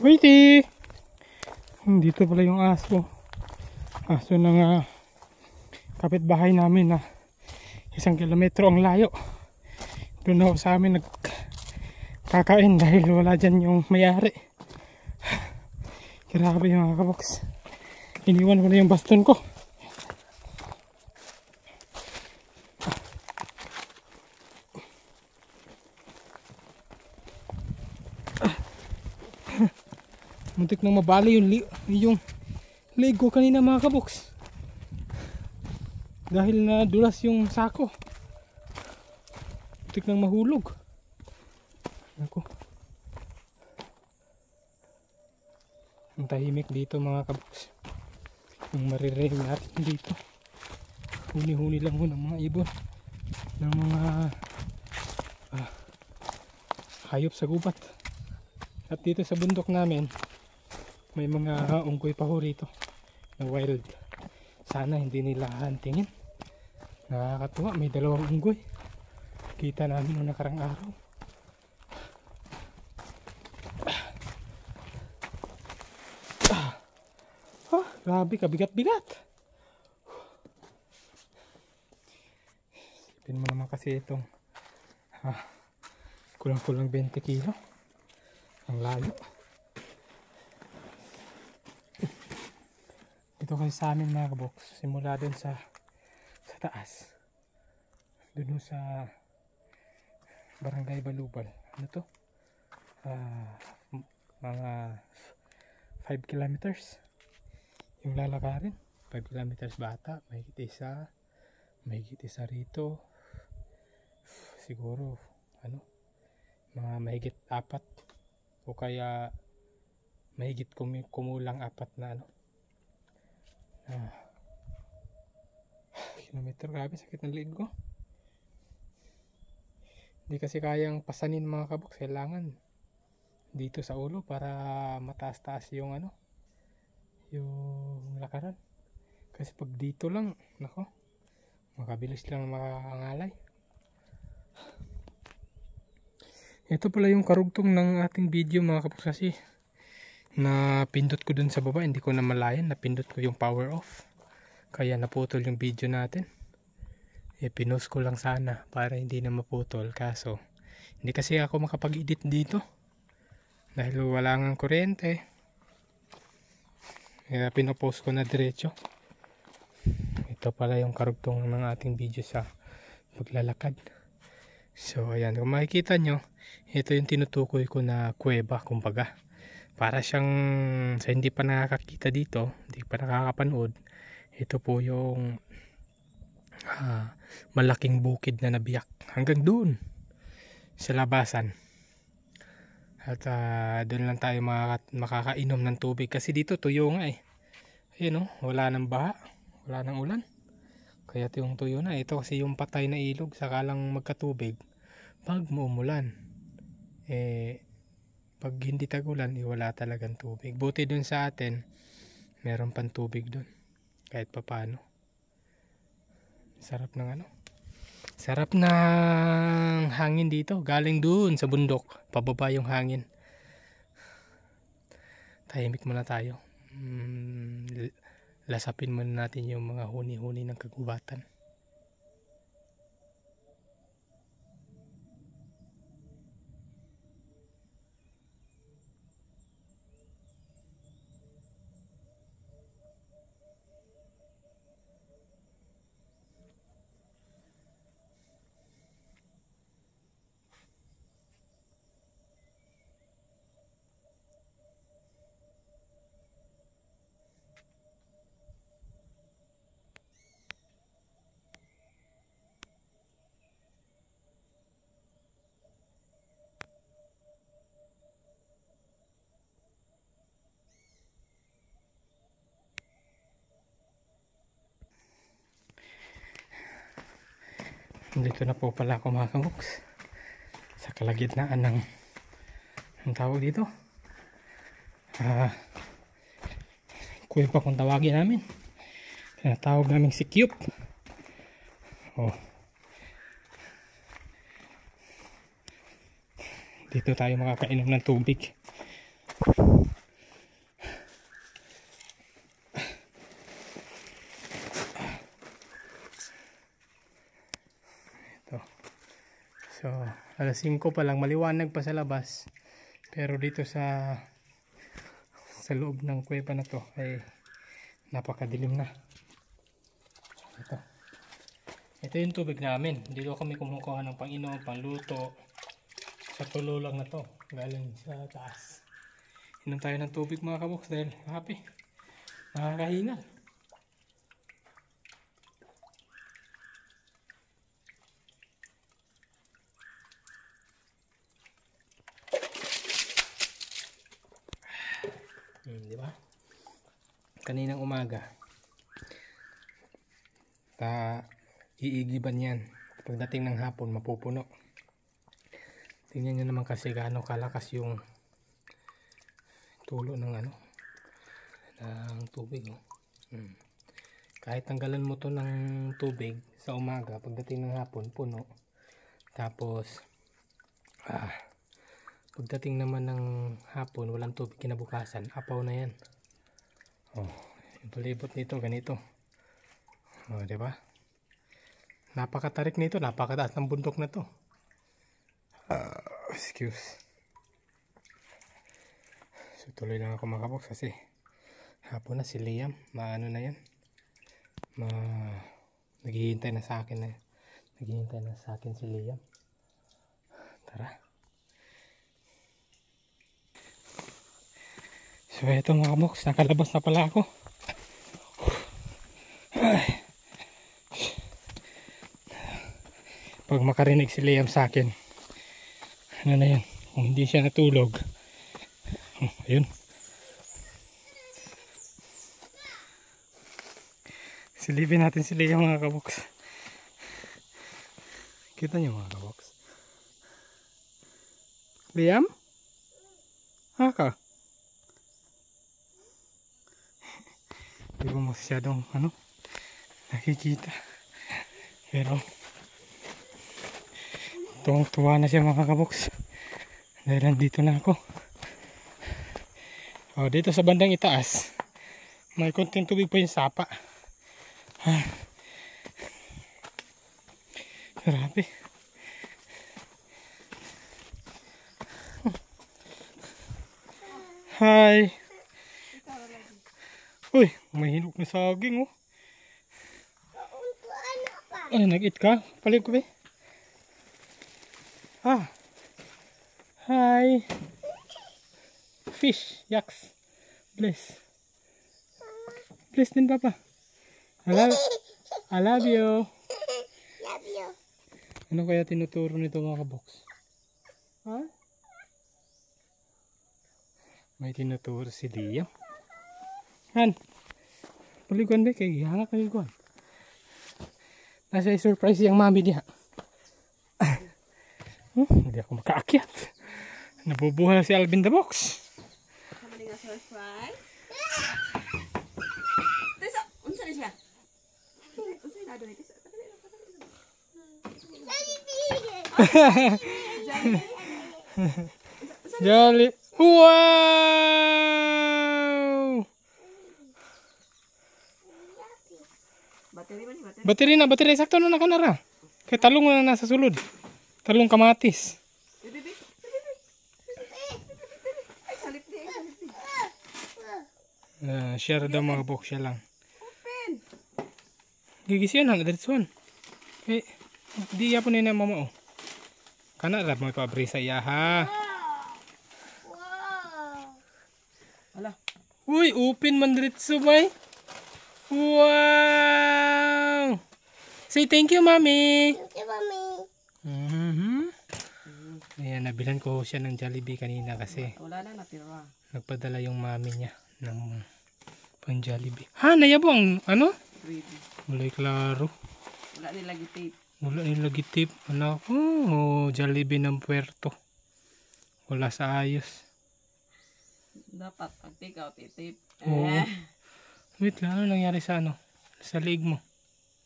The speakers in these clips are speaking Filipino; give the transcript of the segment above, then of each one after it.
Waity! Dito pala yung aso. Aso ng kapitbahay namin na 1 kilometro ang layo. Doon ako sa amin nagkakain dahil wala dyan yung may-ari. Grabe mga kabox. Iniwan ko na yung baston ko. Muntik nang mabali yung leg ko kanina mga kabox. Dahil na dulas yung sako. Muntik nang mahulog. Ako. Ang tahimik dito mga kabox. Yung maririnig natin dito. Huni-huni lang ho ng mga ibon. Ng mga hayop sa gubat. At dito sa bundok namin may mga unggoy pa ho rito na wild. Sana hindi nila hantingin. Nakakatuwa, may 2 unggoy. Kita namin noong nakarang araw. Grabe, kabigat-bigat. Isipin mo naman kasi itong kulang-kulang 20 kilo. Ang layo. Dito kasi sa amin mga kabox, simula dun sa taas, dun sa Barangay Balubal, ano to? Mga 5 kilometers yung lalakarin. 5 kilometers bata, mahigit isa rito, siguro mga mahigit 4 o kaya mahigit kumulang 4 na kilometer. Grabe, sakit ng liig ko. Hindi kasi kayang pasanin mga kabox. Kailangan dito sa ulo para mataas-taas yung yung lakaran. Kasi pag dito lang, nako, makabilis lang makangalay. Ito pala yung karugtong ng ating video mga kabox, kasi napindot ko dun sa baba, hindi ko na malayan, napindot ko yung power off, kaya naputol yung video natin. Pinost ko lang sana para hindi na maputol, kaso hindi kasi ako makapag-edit dito dahil wala ngang kuryente, kaya pinopost ko na diretso. Ito pala yung karugtong ng ating video sa paglalakad. So ayan, kung makikita nyo, ito yung tinutukoy ko na kuweba, kumbaga. Para siyang, sa hindi pa nakakakita dito, hindi pa nakakapanood, ito po yung malaking bukid na nabiyak hanggang doon sa labasan. At doon lang tayo makakainom ng tubig, kasi dito tuyo nga eh. Ayun, wala nang baha, wala nang ulan, kaya yung tuyo na. Ito kasi yung patay na ilog, saka lang magkatubig pag muumulan. Pag hindi tagulan, wala talagang tubig. Buti dun sa atin, meron pang tubig dun. Kahit papano. Sarap ng sarap ng hangin dito. Galing dun sa bundok. Pababa yung hangin. Tahimik muna tayo. Lasapin muna natin yung mga huni-huni ng kagubatan. Dito na po pala ako mga kabox, sa kalagitnaan ng tawag dito, kuweba kung tawagin namin. Tinatawag namin si Cube. Dito tayo makakainom ng tubig. Alas 5 pa lang, maliwanag pa sa labas. Pero dito sa loob ng kuweba na to ay napakadilim na. Ito yung tubig namin. Dito kami kumukuha ng pang-inom, pangluto. Sa tulo lang na to, galing sa taas. Inom tayo ng tubig mga kaboks dahil happy. Nakakahingal. Di ba? Kaninang umaga. Iigiban yan. Pagdating ng hapon, mapupuno. Tingnan nyo naman kasi gaano kalakas yung tulo ng ng tubig. Kahit tanggalan mo to ng tubig sa umaga, pagdating ng hapon, puno. Tapos, pagdating naman ng hapon, walang tubig kinabukasan, apaw na yan. Yung palibot nito, ganito. Diba? Napakatarik nito, napakataas ng bundok na to. Excuse. So tuloy lang ako mga kaboks kasi hapon na si Liam, maano na yan. Naghihintay na sa akin si Liam. Tara. So eto mga kaboks, nakalabas na pala ako. Pag makarinig si Liam sa akin, ano na yan, kung hindi siya natulog, ayun, silipin natin si Liam mga kaboks. Kita niyo mga kaboks, Liam? Haka? Hindi ko masyadong nakikita, pero tuwang-tuwa na siya mga kaboks dahil nandito na ako. Dito sa bandang itaas may konting tubig pa yung sapa. Grabe. Hi. Uy, may hinok na saging Ay, nag-eat ka? Palit ko ba? Hi. Fish, yaks. Bless. Bless din papa. I love you. Love you. Ano kaya tinuturo nito mga kaboks? May tinuturo si Liam. Han. Paliguan ba? Kaya gihanap paliguan. Nasa surprise yung mami niya. Hindi ako makaakyat. Nabubuhay si Alvin the Box. Kamali nga surprise. Tesa, unsa ni siya? Unsa ni nado ni Tesa? Jolly. Wow! Bateri man ni bateri. Bateri sakto na nakanara. Kay talong na nasa sulod. Talong kamatis. Bibi. Ay salit di. Share daw mga box siya lang. Open. Gigisiyan na that's one. Eh, di yapon ni na mama Kana ra mo pabrisa iya ha. Ala. Uy, open man diretso bay. Wow! Say thank you, Mommy. Thank you, Mommy. Ayan, nabilan ko siya ng Jollibee kanina kasi Wala na natira. nagpadala yung mami niya ng pang Jollibee. Ha, nayabo ang Ready. Mulay klaro. Wala nila gitape. Wala nila gitip. Anak ko, Jollibee ng Puerto. Wala sa ayos. Dapat pag take out i-tape. Oo. Wait lang, ano nangyari sa sa leg mo?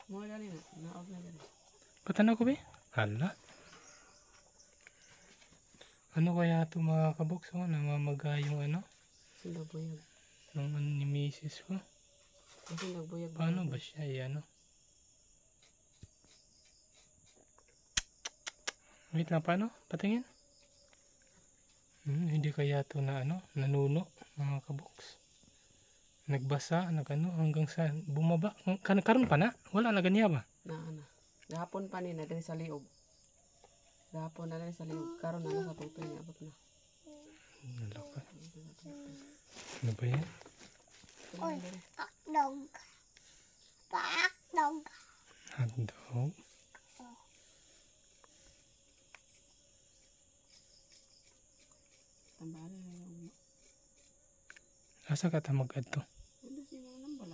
Mo dali na. Na-off na dali. Patanaw ko ba? Hala. Ano kaya ito mga kaboks? Namamaga yung Sinabuyag. ng ni misis ko. Kasi nagbuyag. Paano ba siya? Wait lang, paano? Patingin. Hindi kaya ito na ano, nanuno mga kaboks. Nagbasa, hanggang sa bumaba. Karon pa na? Wala na ganyan ba? Na. Gahapon pa ni na diri sa liog. Gahapon na diri sa liog. Karon na sa tutoy niya abot na. Nalaka. Ano ba yan? Uy, hotdog. Hotdog. Hotdog? Tambahan na yung... Asa ka tamagad to? Ano si mga nambala?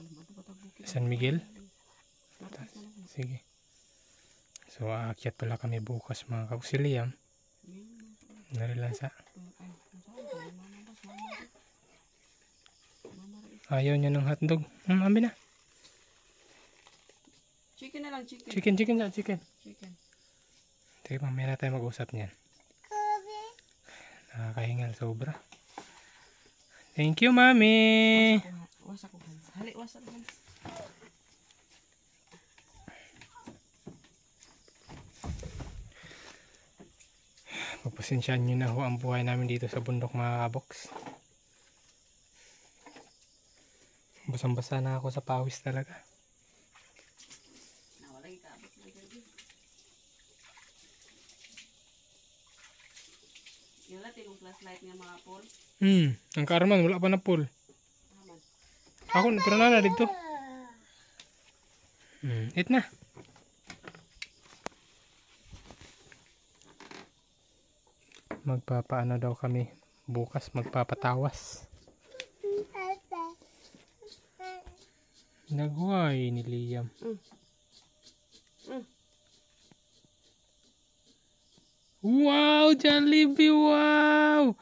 San Miguel? Sige. So, aakyat pala kami bukas mga kaboks. Si Liam. Narilansa. Ayaw niya ng hotdog. Ambi na. Chicken na lang, chicken. Chicken. Sige, mamaya na tayo mag-usap niyan. Nakakahingal sobra. Thank you, Mami. Wasak ko, Hans. Hali, wasak ko, Hans. Pagpasensyaan nyo na ho ang buhay namin dito sa bundok mga kaboks. Basang-basa na ako sa pawis talaga. Nawalay ka, abot na dyan. Yung natin yung flashlight ng mga pole. Ang kaaraman, wala pa na pool. Aman. Ako, pero na dito. Eat na. Magpapaano daw kami bukas, magpapatawas. Nagway ni Liam. Wow, Jollibee, wow!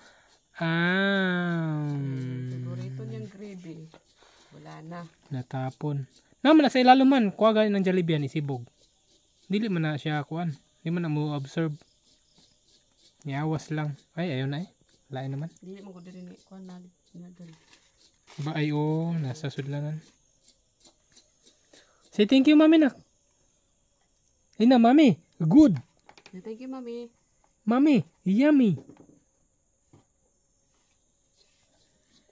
Sigurito niyang gravy. Wala na. Natapon. Naman na sa ilalim man, kuha galing ng Jollibee yan, isibog. Dili man na siya kuan. Di man na mo observe. Niawas lang. Ay, ayun na eh. Lain naman. Dili mo ko diri ni kuan na diri. Ba ay nasa sudlanan. Say thank you, Mami nak. Ina, Mami. Good. Thank you, Mami. Mami, yummy.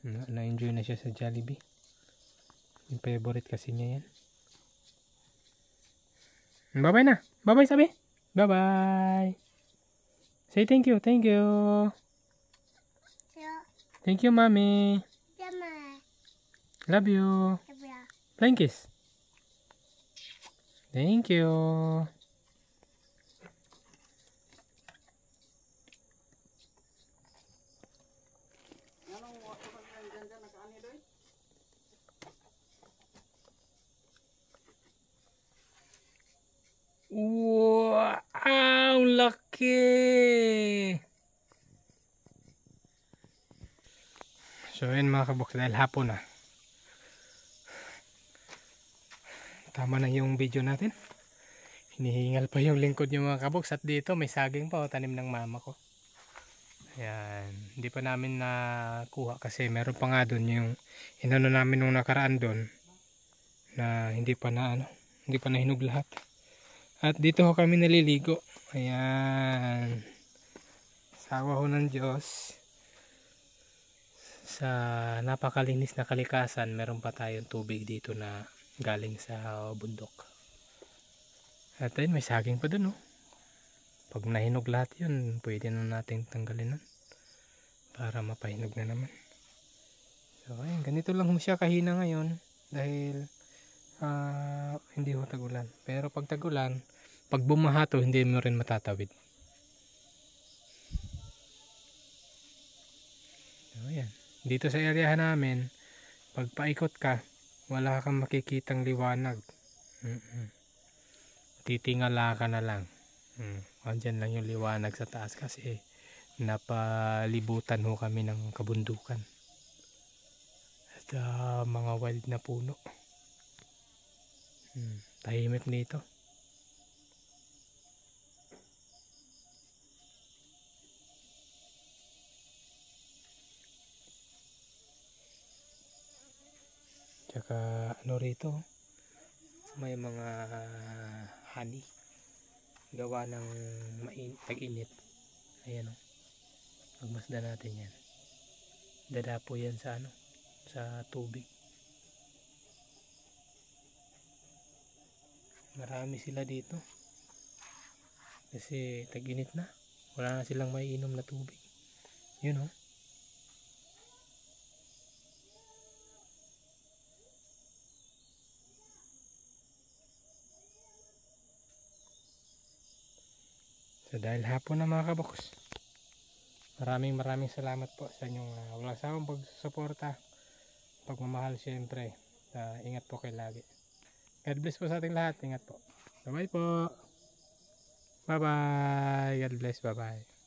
Na-enjoy na siya sa Jollibee. Yung favorite kasi niya yan. Bye-bye na. Bye-bye, sabi. Bye-bye. Say thank you. Thank you. Thank you, Mami. Love you. Flying kiss. Thank you. Wow, laki. So yun mga kaboks, dahil hapon na. Tama na yung video natin. Hinihingal pa yung lingkod yung mga kaboks. At dito may saging pa, tanim ng mama ko. Ayan. Hindi pa namin nakuha kasi meron pa nga doon yung inano namin nung nakaraan doon na hindi pa nahinog lahat. At dito ho kami naliligo. Ayan. Sawa ho ng Diyos. Sa napakalinis na kalikasan, meron pa tayong tubig dito na galing sa bundok. At ayun, may saging pa dun, oh. Pag nahinog lahat yun, pwede na natin tanggalin nun para mapahinog na naman. So ayun, ganito lang siya kahina ngayon dahil hindi ho tagulan. Pero pag tagulan, pag bumaha to, hindi mo rin matatawid. So ayan, dito sa area namin, pag paikot ka, wala kang makikitang liwanag. Titingala ka na lang. Andyan lang yung liwanag sa taas kasi napalibutan ho kami ng kabundukan at mga wild na puno. Tahimik nito. Tsaka ano rito, may mga honey. gawa ng tag-init. Ayan o. Pagmasdan natin yan. Dadapo yan sa ano, sa tubig. Marami sila dito. Kasi tag-init na. Wala na silang maiinom na tubig. Yun o. So dahil hapon na mga kaboks, maraming salamat po sa inyong walang sawang pagsusuporta, pagmamahal syempre. Ingat po kayo lagi. God bless po sa ating lahat. Ingat po. Bye bye po. Bye bye. God bless. Bye bye.